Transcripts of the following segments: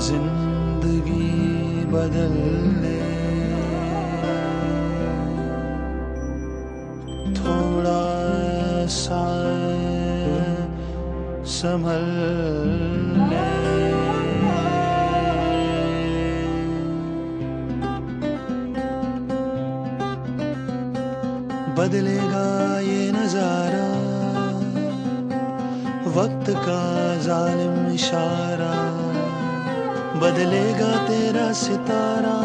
जिंदगी बदल ले, थोड़ा सा संभल ले। बदलेगा ये नजारा, वक्त का जालिम इशारा, बदलेगा तेरा सितारा,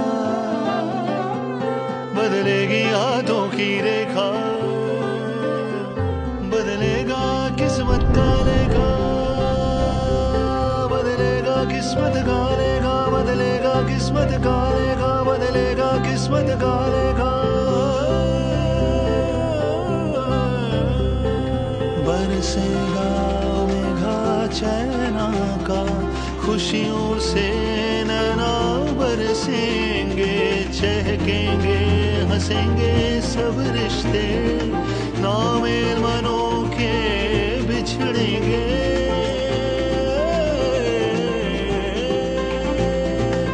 बदलेगी हाथों की रेखा, बदलेगा किस्मत का लेखा, बदलेगा किस्मत का लेखा, बदलेगा किस्मत का लेखा, बदलेगा किस्मत का लेखा। बरसेगा मेघा चैना का, खुशियों से नैना बरसेंगे, चहकेंगे हंसेंगे सब रिश्ते, नामेल मनों के बिछड़ेंगे।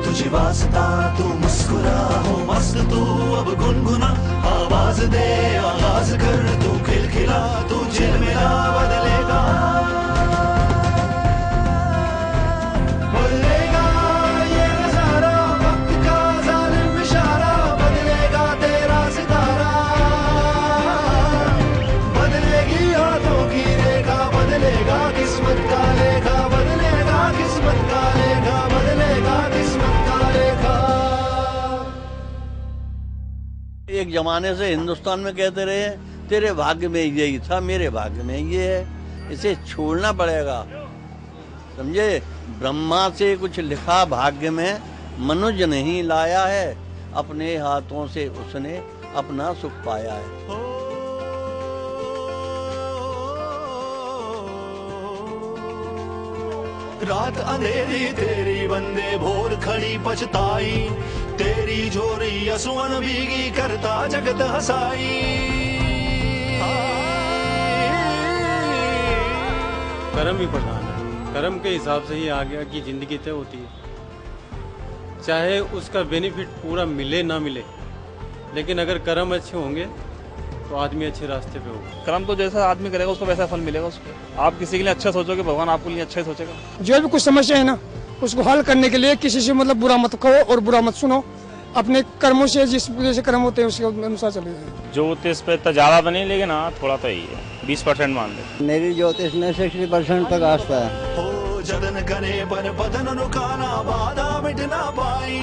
तुझे वास्ता तू मुस्कुरा, हो मस्त तू अब गुनगुना, आवाज दे आगाज कर तू खिलखिला, तू झिलमिला बदलेगा। एक जमाने से हिंदुस्तान में कहते रहे तेरे भाग्य में यही था, मेरे भाग्य में ये है, इसे छोड़ना पड़ेगा, समझे। ब्रह्मा से कुछ लिखा भाग्य में मनुज नहीं लाया है, अपने हाथों से उसने अपना सुख पाया है। रात अंधेरी तेरी बंदे भोर खड़ी पछताई, तेरी झोरी असुअन भीगी करता जगत हसाई। कर्म ही प्रधान है, कर्म के हिसाब से ही आगे की जिंदगी तय होती है। चाहे उसका बेनिफिट पूरा मिले ना मिले, लेकिन अगर कर्म अच्छे होंगे तो आदमी अच्छे रास्ते पे होगा। कर्म तो जैसा आदमी करेगा उसको वैसा फल मिलेगा उसको। आप किसी के लिए अच्छा सोचोगे, भगवान आपके लिए अच्छा ही सोचेगा। जो भी कुछ समस्या है ना, उसको हल करने के लिए किसी से मतलब बुरा मत कहो और बुरा मत सुनो, अपने कर्मों से जिस जैसे कर्म होते हैं उसके अनुसार चले जाए। ज्योतिष पे तो ज्यादा तो नहीं, लेकिन हाँ थोड़ा तो ही है, 20% मान ले। मेरी ज्योतिष में 60% तक आस्था है। हो जतन करे पर बदन रुकाना, बाधा मिट ना पाई,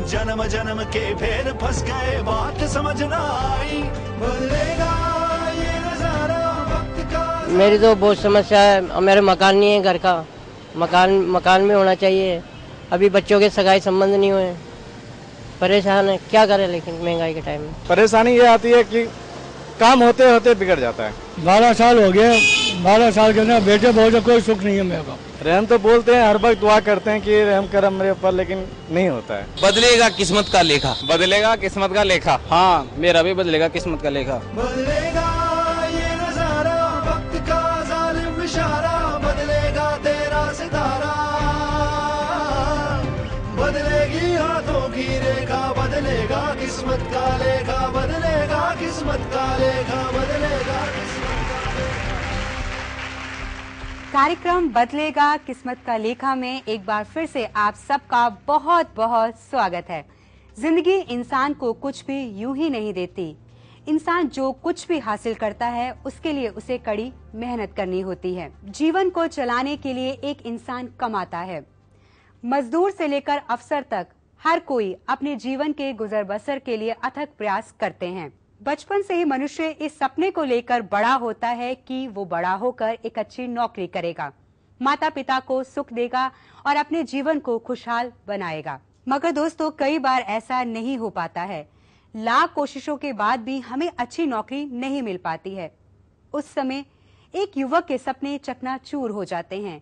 जन्म जन्म के फेर फंस गए बात समझ ना आई। बदलेगा ये नजारा वक्त का। मेरी तो बहुत समस्या है, मेरा मकान नहीं है, घर का मकान में होना चाहिए। अभी बच्चों के सगाई संबंध नहीं हुए, परेशान है, क्या करें लेकिन महंगाई के टाइम में। परेशानी ये आती है कि काम होते होते बिगड़ जाता है। 12 साल हो गए, 12 साल के अंदर बेटे बहुत कोई सुख नहीं है मेरे को। रहम तो बोलते हैं, हर वक्त दुआ करते हैं कि रहम करम मेरे ऊपर, लेकिन नहीं होता है। बदलेगा किस्मत का लेखा, बदलेगा किस्मत का लेखा। हाँ मेरा भी बदलेगा किस्मत का लेखा। बदलेगा ये नजारा वक्त का जालिम इशारा, बदलेगा तेरा सितारा, बदलेगी हाथों की रेखा, बदलेगा किस्मत का लेखा, बदलेगा किस्मत का लेखा, बदलेगा किस्मत का लेखा। कार्यक्रम बदलेगा किस्मत का लेखा में एक बार फिर से आप सबका बहुत बहुत स्वागत है। जिंदगी इंसान को कुछ भी यूं ही नहीं देती। इंसान जो कुछ भी हासिल करता है उसके लिए उसे कड़ी मेहनत करनी होती है। जीवन को चलाने के लिए एक इंसान कमाता है। मजदूर से लेकर अफसर तक हर कोई अपने जीवन के गुजर बसर के लिए अथक प्रयास करते हैं। बचपन से ही मनुष्य इस सपने को लेकर बड़ा होता है कि वो बड़ा होकर एक अच्छी नौकरी करेगा, माता पिता को सुख देगा और अपने जीवन को खुशहाल बनाएगा। मगर दोस्तों, कई बार ऐसा नहीं हो पाता है। लाख कोशिशों के बाद भी हमें अच्छी नौकरी नहीं मिल पाती है। उस समय एक युवक के सपने चकनाचूर हो जाते हैं।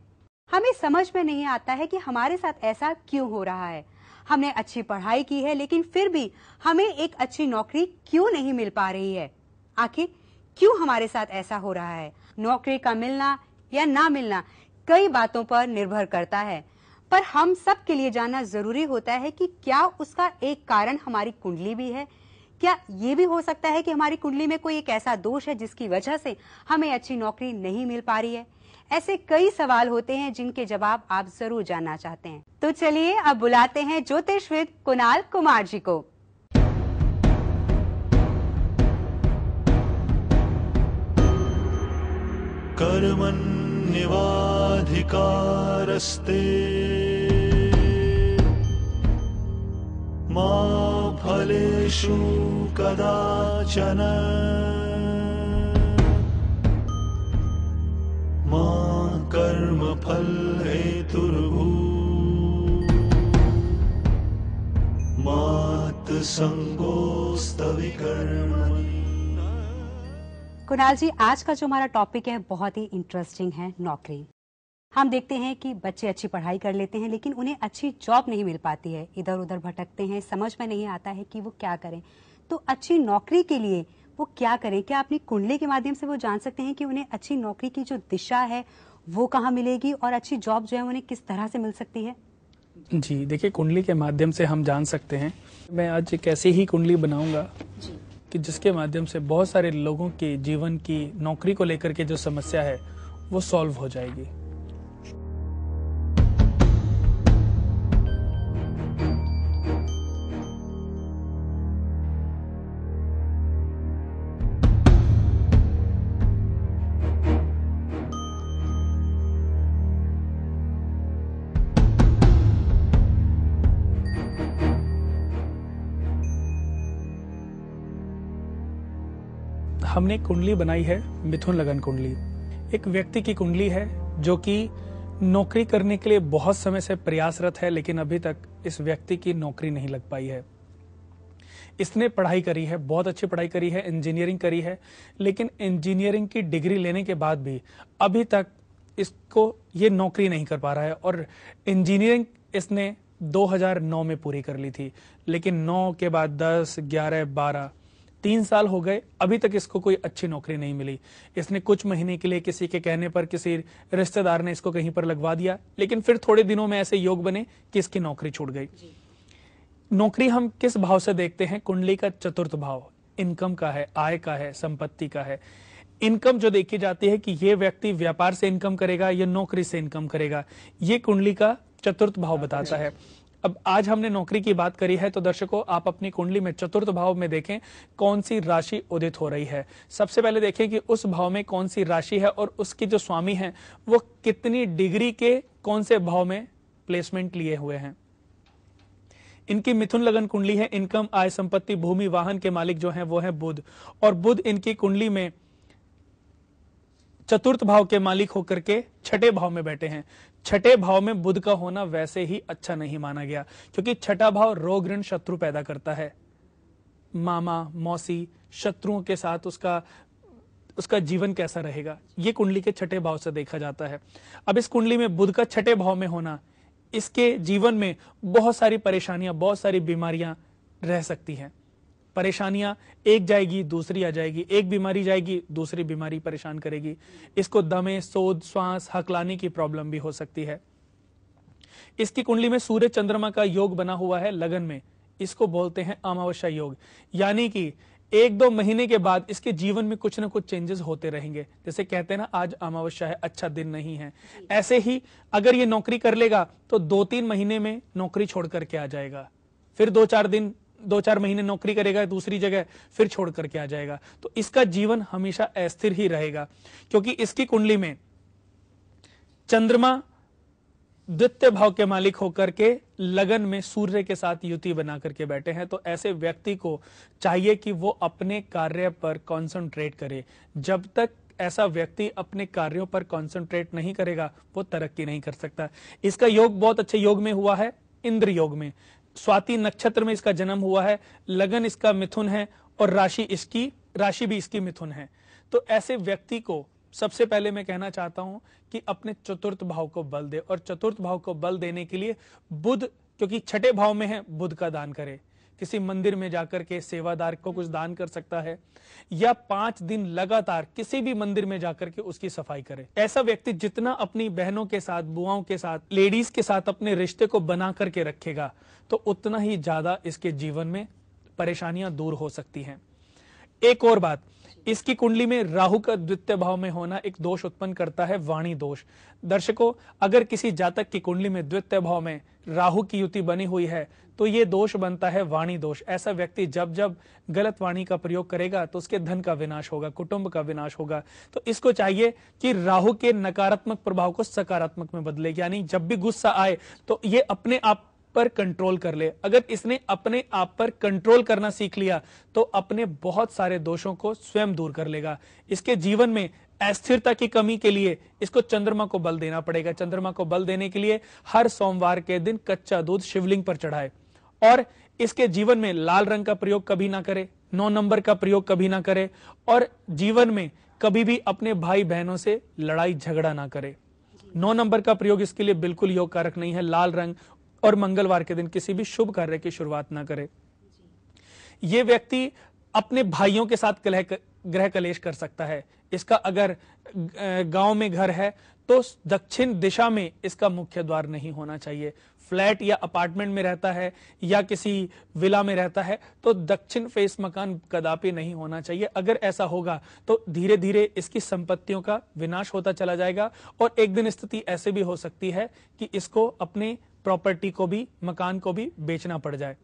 हमें समझ में नहीं आता है कि हमारे साथ ऐसा क्यों हो रहा है। हमने अच्छी पढ़ाई की है, लेकिन फिर भी हमें एक अच्छी नौकरी क्यों नहीं मिल पा रही है? आखिर क्यों हमारे साथ ऐसा हो रहा है? नौकरी का मिलना या ना मिलना कई बातों पर निर्भर करता है, पर हम सब के लिए जानना जरूरी होता है कि क्या उसका एक कारण हमारी कुंडली भी है? क्या ये भी हो सकता है कि हमारी कुंडली में कोई एक ऐसा दोष है जिसकी वजह से हमें अच्छी नौकरी नहीं मिल पा रही है? ऐसे कई सवाल होते हैं जिनके जवाब आप जरूर जानना चाहते हैं। तो चलिए अब बुलाते हैं ज्योतिषविद कुणाल कुमार जी को। कर्मण्येवाधिकारस्ते मा फलेषु कदाचन मा कर्मफल हेतुर्भूः मात् संगोऽस्तविकर्मणि। कुणाल जी, आज का जो हमारा टॉपिक है बहुत ही इंटरेस्टिंग है, नौकरी। हम देखते हैं कि बच्चे अच्छी पढ़ाई कर लेते हैं लेकिन उन्हें अच्छी जॉब नहीं मिल पाती है, इधर उधर भटकते हैं, समझ में नहीं आता है कि वो क्या करें। तो अच्छी नौकरी के लिए वो क्या करें? क्या अपनी कुंडली के माध्यम से वो जान सकते हैं कि उन्हें अच्छी नौकरी की जो दिशा है वो कहाँ मिलेगी और अच्छी जॉब जो है उन्हें किस तरह से मिल सकती है? जी देखिए, कुंडली के माध्यम से हम जान सकते हैं। मैं आज एक ऐसी ही कुंडली बनाऊंगा कि जिसके माध्यम से बहुत सारे लोगों के जीवन की नौकरी को लेकर के जो समस्या है वो सॉल्व हो जाएगी। हमने एक कुंडली बनाई है, मिथुन लगन कुंडली। एक व्यक्ति की कुंडली है जो कि नौकरी करने के लिए बहुत समय से प्रयासरत है, लेकिन अभी तक इस व्यक्ति की नौकरी नहीं लग पाई है। इसने पढ़ाई करी है, बहुत अच्छी पढ़ाई करी है, इंजीनियरिंग करी है, लेकिन इंजीनियरिंग की डिग्री लेने के बाद भी अभी तक इसको ये नौकरी नहीं कर पा रहा है। और इंजीनियरिंग इसने 2009 में पूरी कर ली थी, लेकिन 9 के बाद 10, 11, 12 3 साल हो गए, अभी तक इसको कोई अच्छी नौकरी नहीं मिली। इसने कुछ महीने के लिए किसी के कहने पर, किसी रिश्तेदार ने इसको कहीं पर लगवा दिया, लेकिन फिर थोड़े दिनों में ऐसे योग बने कि इसकी नौकरी छूट गई। नौकरी हम किस भाव से देखते हैं? कुंडली का चतुर्थ भाव इनकम का है, आय का है, संपत्ति का है। इनकम जो देखी जाती है कि ये व्यक्ति व्यापार से इनकम करेगा या नौकरी से इनकम करेगा, ये कुंडली का चतुर्थ भाव बताता है। अब आज हमने नौकरी की बात करी है, तो दर्शकों आप अपनी कुंडली में चतुर्थ भाव में देखें कौन सी राशि उदित हो रही है। सबसे पहले देखें कि उस भाव में कौन सी राशि है और उसके जो स्वामी हैं वो कितनी डिग्री के कौन से भाव में प्लेसमेंट लिए हुए हैं। इनकी मिथुन लगन कुंडली है। इनकम, आय, संपत्ति, भूमि, वाहन के मालिक जो हैं वो है बुध, और बुध इनकी कुंडली में चतुर्थ भाव के मालिक होकर के छठे भाव में बैठे हैं। छठे भाव में बुध का होना वैसे ही अच्छा नहीं माना गया, क्योंकि छठा भाव रोग, ऋण, शत्रु पैदा करता है। मामा, मौसी, शत्रुओं के साथ उसका जीवन कैसा रहेगा, ये कुंडली के छठे भाव से देखा जाता है। अब इस कुंडली में बुध का छठे भाव में होना, इसके जीवन में बहुत सारी परेशानियां, बहुत सारी बीमारियां रह सकती हैं। परेशानियां एक जाएगी दूसरी आ जाएगी, एक बीमारी जाएगी दूसरी बीमारी परेशान करेगी। इसको दमे, सोद, श्वास, हकलाने की प्रॉब्लम भी हो सकती है। इसकी कुंडली में सूर्य चंद्रमा का योग बना हुआ है लगन में, इसको बोलते हैं अमावस्या योग। यानी कि 1-2 महीने के बाद इसके जीवन में कुछ ना कुछ चेंजेस होते रहेंगे। जैसे कहते हैं ना, आज अमावस्या है, अच्छा दिन नहीं है। ऐसे ही अगर ये नौकरी कर लेगा तो 2-3 महीने में नौकरी छोड़ करके आ जाएगा, फिर 2-4 महीने नौकरी करेगा दूसरी जगह, फिर छोड़ करके आ जाएगा। तो इसका जीवन हमेशा अस्थिर ही रहेगा, क्योंकि इसकी कुंडली में चंद्रमा द्वितीय भाव के मालिक होकर के लगन में सूर्य के साथ युति बना करके बैठे हैं। तो ऐसे व्यक्ति को चाहिए कि वो अपने कार्य पर कंसंट्रेट करे। जब तक ऐसा व्यक्ति अपने कार्यों पर कंसंट्रेट नहीं करेगा वो तरक्की नहीं कर सकता। इसका योग बहुत अच्छे योग में हुआ है, इंद्र योग में। स्वाति नक्षत्र में इसका जन्म हुआ है, लगन इसका मिथुन है और राशि भी इसकी मिथुन है। तो ऐसे व्यक्ति को सबसे पहले मैं कहना चाहता हूं कि अपने चतुर्थ भाव को बल दे, और चतुर्थ भाव को बल देने के लिए बुध क्योंकि छठे भाव में है बुध का दान करे, किसी मंदिर में जाकर के सेवादार को कुछ दान कर सकता है, या 5 दिन लगातार किसी भी मंदिर में जाकर के उसकी सफाई करे। ऐसा व्यक्ति जितना अपनी बहनों के साथ, बुआओं के साथ, लेडीज के साथ अपने रिश्ते को बना करके रखेगा तो उतना ही ज्यादा इसके जीवन में परेशानियां दूर हो सकती हैं। एक और बात, इसकी कुंडली में राहु का द्वितीय भाव में होना एक दोष उत्पन्न करता है, वाणी दोष। दर्शकों, अगर किसी जातक की कुंडली में द्वितीय भाव में राहु की युति बनी हुई है तो ये दोष बनता है वाणी दोष। ऐसा व्यक्ति जब जब गलत वाणी का प्रयोग करेगा तो उसके धन का विनाश होगा, कुटुंब का विनाश होगा। तो इसको चाहिए कि राहु के नकारात्मक प्रभाव को सकारात्मक में बदले, यानी जब भी गुस्सा आए तो ये अपने आप पर कंट्रोल कर ले। अगर इसने अपने आप पर कंट्रोल करना सीख लिया तो अपने बहुत सारे दोषों को स्वयं दूर कर लेगा। इसके जीवन में अस्थिरता की कमी के लिए इसको चंद्रमा को बल देना पड़ेगा। चंद्रमा को बल देने के लिए हर सोमवार के दिन कच्चा दूध शिवलिंग पर चढ़ाए, और इसके जीवन में लाल रंग का प्रयोग कभी ना करे, 9 नंबर का प्रयोग कभी ना करे, और जीवन में कभी भी अपने भाई बहनों से लड़ाई झगड़ा ना करे। 9 नंबर का प्रयोग इसके लिए बिल्कुल योग कारक नहीं है। लाल रंग और मंगलवार के दिन किसी भी शुभ कार्य की शुरुआत ना करे। ये व्यक्ति अपने भाइयों के साथ ग्रह कलेश कर सकता है। इसका अगर गांव में घर है तो दक्षिण दिशा में इसका मुख्य द्वार नहीं होना चाहिए। फ्लैट या अपार्टमेंट में रहता है या किसी विला में रहता है तो दक्षिण फेस मकान कदापि नहीं होना चाहिए। अगर ऐसा होगा तो धीरे धीरे इसकी संपत्तियों का विनाश होता चला जाएगा, और एक दिन स्थिति ऐसे भी हो सकती है कि इसको अपने प्रॉपर्टी को भी, मकान को भी बेचना पड़ जाए।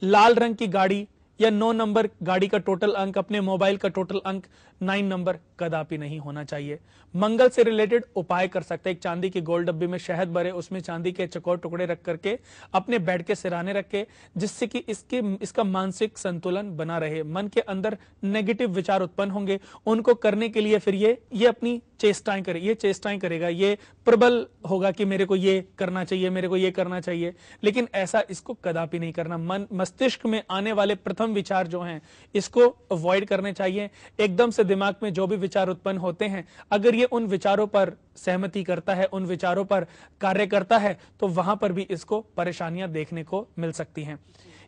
लाल रंग की गाड़ी या 9 नंबर गाड़ी का टोटल अंक, अपने मोबाइल का टोटल अंक 9 नंबर कदापि नहीं होना चाहिए। मंगल से रिलेटेड उपाय कर सकते हैं। एक चांदी की गोल डब्बी में शहद भरे, उसमें चांदी के चौकोर टुकड़े रख करके अपने बेड के सिराने रखे, जिससे कि इसका मानसिक संतुलन बना रहे। मन के अंदर नेगेटिव विचार उत्पन्न होंगे, उनको करने के लिए फिर ये अपनी चेष्टाएं करे, ये चेष्टाएं करेगा, ये प्रबल होगा कि मेरे को ये करना चाहिए, मेरे को ये करना चाहिए, लेकिन ऐसा इसको कदापि नहीं करना। मन मस्तिष्क में आने वाले प्रथम विचार जो हैं इसको अवॉइड करने चाहिए। एकदम से दिमाग में जो भी विचार उत्पन्न होते हैं, अगर ये उन विचारों पर सहमति करता है, उन विचारों पर कार्य करता है, तो वहां पर भी इसको परेशानियां देखने को मिल सकती हैं।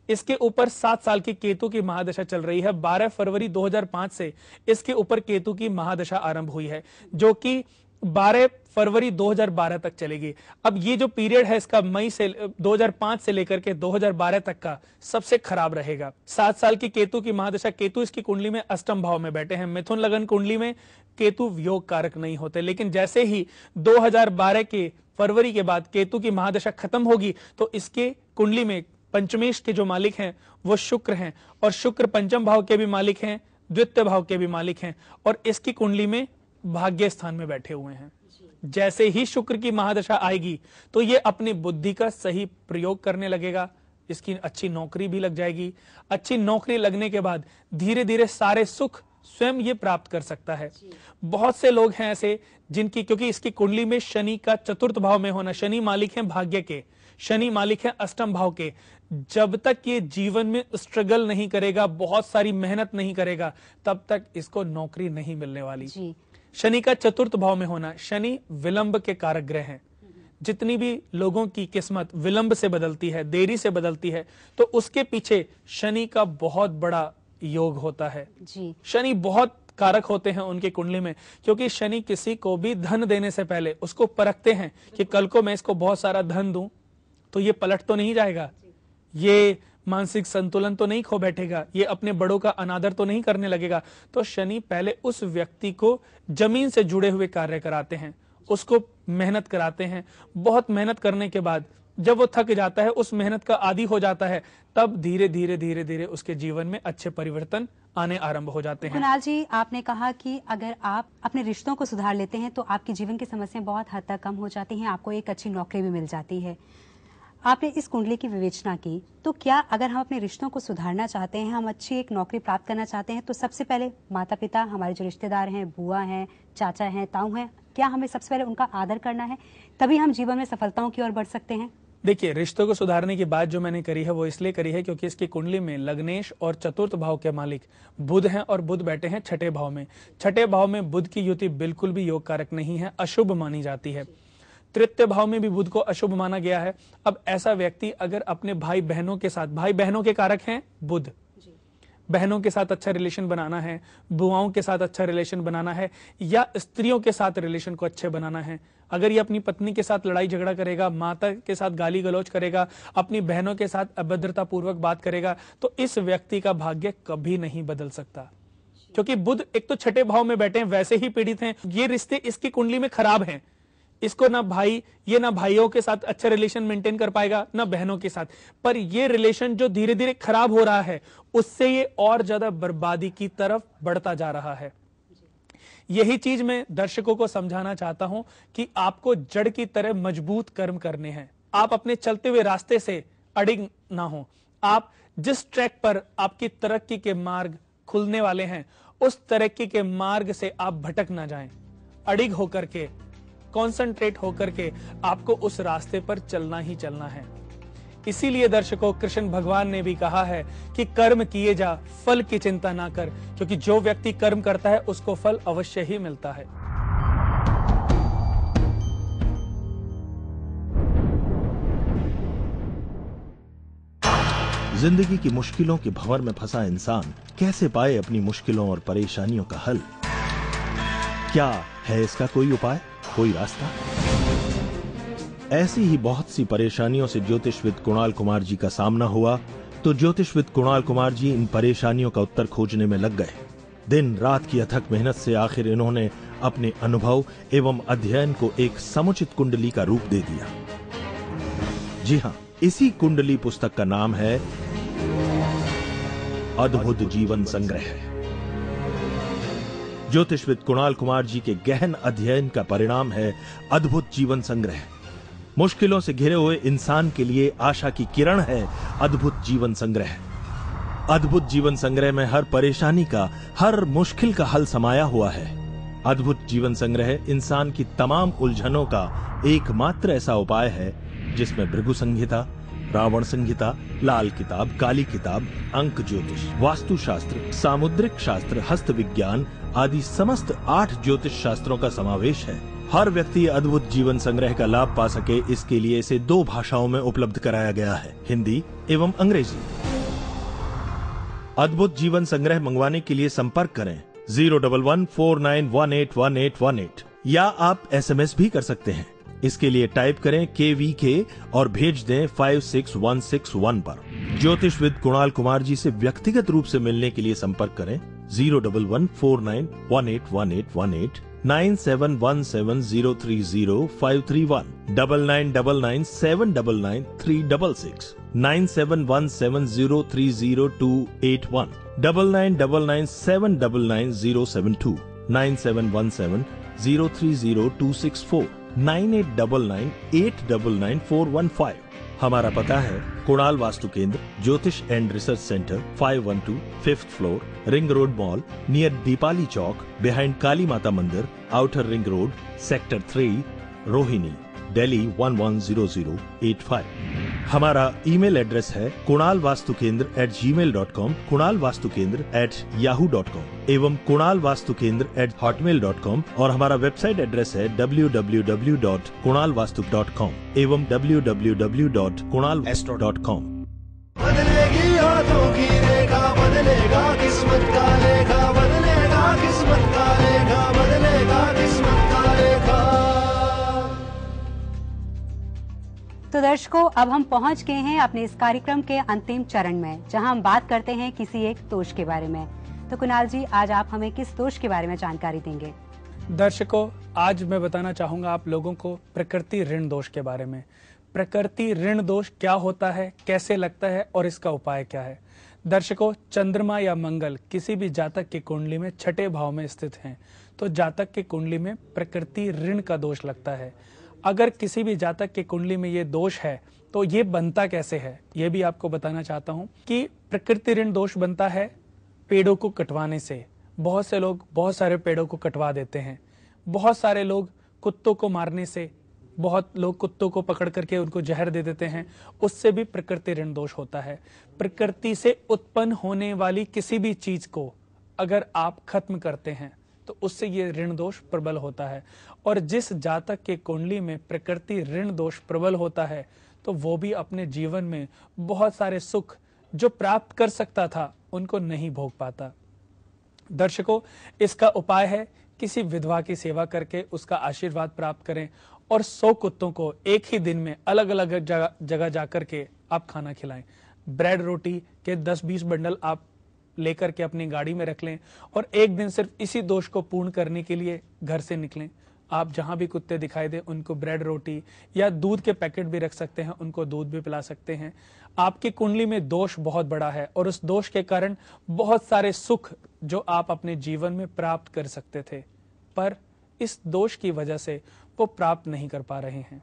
इसके ऊपर 7 साल की केतु की महादशा चल रही है। 12 फरवरी 2005 से इसके ऊपर केतु की महादशा आरंभ हुई है, जो कि 12 फरवरी 2012 तक चलेगी। अब ये जो पीरियड है इसका मई से 2005 से लेकर के 2012 तक का सबसे खराब रहेगा। 7 साल की केतु की महादशा, केतु इसकी कुंडली में अष्टम भाव में बैठे हैं। मिथुन लगन कुंडली में केतु योग कारक नहीं होते, लेकिन जैसे ही 2012 के फरवरी के बाद केतु की महादशा खत्म होगी तो इसके कुंडली में पंचमेश के जो मालिक हैं वो शुक्र हैं, और शुक्र पंचम भाव के भी मालिक हैं, द्वितीय भाव के भी मालिक हैं, और इसकी कुंडली में भाग्य स्थान में बैठे हुए हैं। जैसे ही शुक्र की महादशा आएगी तो ये अपनी बुद्धि का सही प्रयोग करने लगेगा, इसकी अच्छी नौकरी भी लग जाएगी। अच्छी नौकरी लगने के बाद धीरे धीरे सारे सुख स्वयं ये प्राप्त कर सकता है। बहुत से लोग हैं ऐसे जिनकी, क्योंकि इसकी कुंडली में शनि का चतुर्थ भाव में होना, शनि मालिक हैं भाग्य के, शनि मालिक है अष्टम भाव के, जब तक ये जीवन में स्ट्रगल नहीं करेगा, बहुत सारी मेहनत नहीं करेगा, तब तक इसको नौकरी नहीं मिलने वाली। शनि का चतुर्थ भाव में होना, शनि विलंब के कारक ग्रह हैं। जितनी भी लोगों की किस्मत विलंब से बदलती है, देरी से बदलती है, तो उसके पीछे शनि का बहुत बड़ा योग होता है। शनि बहुत कारक होते हैं उनकी कुंडली में, क्योंकि शनि किसी को भी धन देने से पहले उसको परखते हैं कि कल को मैं इसको बहुत सारा धन दूं तो ये पलट तो नहीं जाएगा, ये मानसिक संतुलन तो नहीं खो बैठेगा, ये अपने बड़ों का अनादर तो नहीं करने लगेगा। तो शनि पहले उस व्यक्ति को जमीन से जुड़े हुए कार्य कराते हैं, उसको मेहनत कराते हैं। बहुत मेहनत करने के बाद जब वो थक जाता है, उस मेहनत का आदी हो जाता है, तब धीरे धीरे धीरे धीरे उसके जीवन में अच्छे परिवर्तन आने आरंभ हो जाते हैं। कुणाल जी, आपने कहा कि अगर आप अपने रिश्तों को सुधार लेते हैं तो आपके जीवन की समस्याएं बहुत हद तक कम हो जाती हैं, आपको एक अच्छी नौकरी भी मिल जाती है। आपने इस कुंडली की विवेचना की, तो क्या अगर हम अपने रिश्तों को सुधारना चाहते हैं, हम अच्छी एक नौकरी प्राप्त करना चाहते हैं, तो सबसे पहले माता पिता, हमारे जो रिश्तेदार हैं, बुआ हैं, चाचा हैं, ताऊ हैं, क्या हमें सबसे पहले उनका आदर करना है, तभी हम जीवन में सफलताओं की ओर बढ़ सकते हैं? देखिए, रिश्तों को सुधारने की बात जो मैंने करी है वो इसलिए करी है क्योंकि इसकी कुंडली में लग्नेश और चतुर्थ भाव के मालिक बुध हैं, और बुध बैठे हैं छठे भाव में। छठे भाव में बुध की युति बिल्कुल भी योग कारक नहीं है, अशुभ मानी जाती है। तृतीय भाव में भी बुध को अशुभ माना गया है। अब ऐसा व्यक्ति अगर अपने भाई बहनों के साथ, भाई बहनों के कारक हैं बुध, बहनों के साथ अच्छा रिलेशन बनाना है, बुआओं के साथ अच्छा रिलेशन बनाना है, या स्त्रियों के साथ रिलेशन को अच्छे बनाना है, अगर ये अपनी पत्नी के साथ लड़ाई झगड़ा करेगा, माता के साथ गाली गलौज करेगा, अपनी बहनों के साथ अभद्रता पूर्वक बात करेगा, तो इस व्यक्ति का भाग्य कभी नहीं बदल सकता। क्योंकि बुध एक तो छठे भाव में बैठे हैं, वैसे ही पीड़ित हैं, ये रिश्ते इसकी कुंडली में खराब हैं, इसको ना भाइयों के साथ अच्छा रिलेशन मेंटेन कर पाएगा, ना बहनों के साथ। पर ये रिलेशन जो धीरे धीरे खराब हो रहा है, उससे ये और ज्यादा बर्बादी की तरफ बढ़ता जा रहा है। यही चीज मैं दर्शकों को समझाना चाहता हूं कि आपको जड़ की तरह मजबूत कर्म करने हैं। आप अपने चलते हुए रास्ते से अड़िग ना हो। आप जिस ट्रैक पर आपकी तरक्की के मार्ग खुलने वाले हैं, उस तरक्की के मार्ग से आप भटक ना जाएं। अड़िग होकर के, कॉन्सेंट्रेट होकर के आपको उस रास्ते पर चलना ही चलना है। इसीलिए दर्शकों, कृष्ण भगवान ने भी कहा है कि कर्म किए जा, फल की चिंता ना कर, क्योंकि जो व्यक्ति कर्म करता है उसको फल अवश्य ही मिलता है। जिंदगी की मुश्किलों के भंवर में फंसा इंसान कैसे पाए अपनी मुश्किलों और परेशानियों का हल? क्या है इसका कोई उपाय, कोई रास्ता? ऐसी ही बहुत सी परेशानियों से ज्योतिषविद कुणाल कुमार जी का सामना हुआ, तो ज्योतिषविद कुणाल कुमार जी इन परेशानियों का उत्तर खोजने में लग गए। दिन रात की अथक मेहनत से आखिर इन्होंने अपने अनुभव एवं अध्ययन को एक समुचित कुंडली का रूप दे दिया। जी हां, इसी कुंडली पुस्तक का नाम है अद्भुत जीवन संग्रह। ज्योतिषविद कुणाल कुमार जी के गहन अध्ययन का परिणाम है अद्भुत जीवन संग्रह। मुश्किलों से घिरे हुए इंसान के लिए आशा की किरण है अद्भुत जीवन संग्रह। अद्भुत जीवन संग्रह में हर परेशानी का, हर मुश्किल का हल समाया हुआ है। अद्भुत जीवन संग्रह इंसान की तमाम उलझनों का एकमात्र ऐसा उपाय है जिसमें भृगु संहिता, रावण संहिता, लाल किताब, काली किताब, अंक ज्योतिष, वास्तु शास्त्र, सामुद्रिक शास्त्र, हस्त विज्ञान आदि समस्त 8 ज्योतिष शास्त्रों का समावेश है। हर व्यक्ति अद्भुत जीवन संग्रह का लाभ पा सके, इसके लिए इसे 2 भाषाओं में उपलब्ध कराया गया है, हिंदी एवं अंग्रेजी। अद्भुत जीवन संग्रह मंगवाने के लिए संपर्क करें 01149181818 या आप SMS भी कर सकते हैं। इसके लिए टाइप करें KVK और भेज दें 56161 पर। ज्योतिषविद कुणाल कुमार जी से व्यक्तिगत रूप से मिलने के लिए संपर्क करें 01149181818 9717030531 9999799936 9717030281 9999799972 9717030264 9899899415। हमारा पता है Kunal Vastu Kendra, Jyotish and research centre, 512 5th floor, ring road mall, near Deepali Chowk, behind Kali Mata Mandir, outer ring road, sector 3, Rohini, Delhi 110085। हमारा ईमेल एड्रेस है kunalvastukendra@gmail.com, kunalvastukendra@yahoo.com एवं kunalvastukendra@hotmail.com और हमारा वेबसाइट एड्रेस है www.kunalvastu.com एवं www.kunalastro.com। बदलेगी हाथों की रेखा, बदलेगा किस्मत का लेखा, बदलेगा किस्मत का लेखा, बदलेगा किस्मत का लेखा। तो दर्शकों, अब हम पहुंच गए हैं अपने इस कार्यक्रम के अंतिम चरण में, जहां हम बात करते हैं किसी एक दोष के बारे में। तो कुणाल जी, आज आप हमें किस दोष के बारे में जानकारी देंगे? दर्शकों, आज मैं बताना चाहूंगा आप लोगों को प्रकृति ऋण दोष के बारे में। प्रकृति ऋण दोष क्या होता है, कैसे लगता है और इसका उपाय क्या है। दर्शकों, चंद्रमा या मंगल किसी भी जातक की कुंडली में छठे भाव में स्थित हैं, तो जातक की कुंडली में प्रकृति ऋण का दोष लगता है। अगर किसी भी जातक की कुंडली में ये दोष है तो ये बनता कैसे है, ये भी आपको बताना चाहता हूं कि प्रकृति ऋण दोष बनता है पेड़ों को कटवाने से। बहुत से लोग बहुत सारे पेड़ों को कटवा देते हैं, बहुत सारे लोग कुत्तों को मारने से, बहुत लोग कुत्तों को पकड़ करके उनको जहर दे देते हैं, उससे भी प्रकृति ऋण दोष होता है। प्रकृति से उत्पन्न होने वाली किसी भी चीज को अगर आप खत्म करते हैं तो उससे ये ऋण दोष प्रबल होता है। और जिस जातक के कुंडली में प्रकृति ऋण दोष प्रबल होता है तो वो भी अपने जीवन में बहुत सारे सुख जो प्राप्त कर सकता था उनको नहीं भोग पाता। दर्शकों, इसका उपाय है किसी विधवा की सेवा करके उसका आशीर्वाद प्राप्त करें और 100 कुत्तों को एक ही दिन में अलग अलग जगह जाकर के आप खाना खिलाएं। ब्रेड रोटी के 10-20 बंडल आप लेकर के अपनी गाड़ी में रख लें और एक दिन सिर्फ इसी दोष को पूर्ण करने के लिए घर से निकलें। आप जहां भी कुत्ते दिखाई दे उनको ब्रेड रोटी या दूध के पैकेट भी रख सकते हैं, उनको दूध भी पिला सकते हैं। आपकी कुंडली में दोष बहुत बड़ा है और उस दोष के कारण बहुत सारे सुख जो आप अपने जीवन में प्राप्त कर सकते थे, पर इस दोष की वजह से वो प्राप्त नहीं कर पा रहे हैं।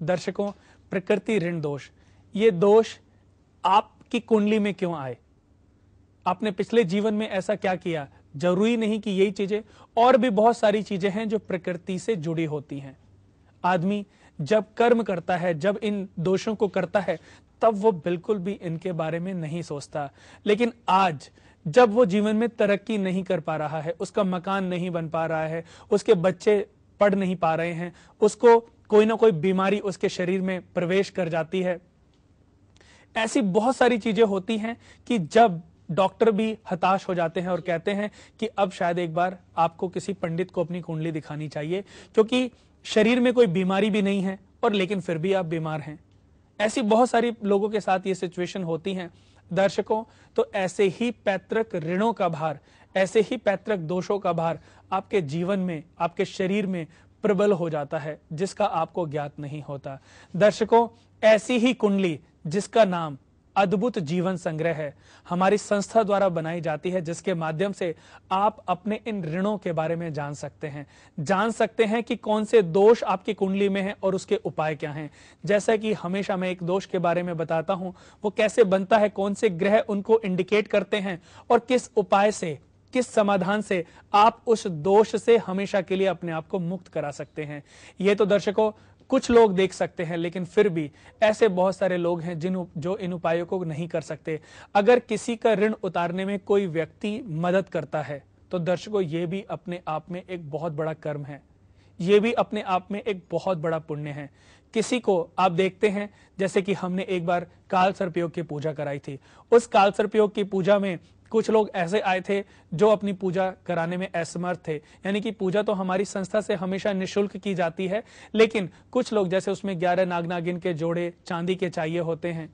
दर्शकों, प्रकृति ऋण दोष, ये दोष आपकी कुंडली में क्यों आए? आपने पिछले जीवन में ऐसा क्या किया? जरूरी नहीं कि यही चीजें, और भी बहुत सारी चीजें हैं जो प्रकृति से जुड़ी होती हैं। आदमी जब कर्म करता है, जब इन दोषों को करता है, तब वो बिल्कुल भी इनके बारे में नहीं सोचता। लेकिन आज जब वो जीवन में तरक्की नहीं कर पा रहा है, उसका मकान नहीं बन पा रहा है, उसके बच्चे पढ़ नहीं पा रहे हैं, उसको कोई ना कोई बीमारी उसके शरीर में प्रवेश कर जाती है, ऐसी बहुत सारी चीजें होती हैं कि जब डॉक्टर भी हताश हो जाते हैं और कहते हैं कि अब शायद एक बार आपको किसी पंडित को अपनी कुंडली दिखानी चाहिए, क्योंकि शरीर में कोई बीमारी भी नहीं है और लेकिन फिर भी आप बीमार हैं। ऐसी बहुत सारी लोगों के साथ ये सिचुएशन होती हैं। दर्शकों, तो ऐसे ही पैतृक ऋणों का भार, ऐसे ही पैतृक दोषों का भार आपके जीवन में, आपके शरीर में प्रबल हो जाता है, जिसका आपको ज्ञात नहीं होता। दर्शकों, ऐसी ही कुंडली जिसका नाम अद्भुत जीवन संग्रह है, हमारी संस्था द्वारा बनाई जाती है, जिसके माध्यम से आप अपने इन ऋणों के बारे में जान सकते हैं कि कौन से दोष आपकी कुंडली में हैं और उसके उपाय क्या हैं। जैसा कि हमेशा मैं एक दोष के बारे में बताता हूं, वो कैसे बनता है, कौन से ग्रह उनको इंडिकेट करते हैं और किस उपाय से, किस समाधान से आप उस दोष से हमेशा के लिए अपने आप को मुक्त करा सकते हैं। ये तो दर्शकों कुछ लोग देख सकते हैं, लेकिन फिर भी ऐसे बहुत सारे लोग हैं जो इन उपायों को नहीं कर सकते। अगर किसी का ऋण उतारने में कोई व्यक्ति मदद करता है तो दर्शकों, ये भी अपने आप में एक बहुत बड़ा कर्म है, ये भी अपने आप में एक बहुत बड़ा पुण्य है। किसी को आप देखते हैं, जैसे कि हमने एक बार काल सर्पयोग की पूजा कराई थी, उस काल सर्पयोग की पूजा में कुछ लोग ऐसे आए थे जो अपनी पूजा कराने में असमर्थ थे। यानी कि पूजा तो हमारी संस्था से हमेशा निःशुल्क की जाती है, लेकिन कुछ लोग, जैसे उसमें 11 नाग नागिन के जोड़े चांदी के चाहिए होते हैं,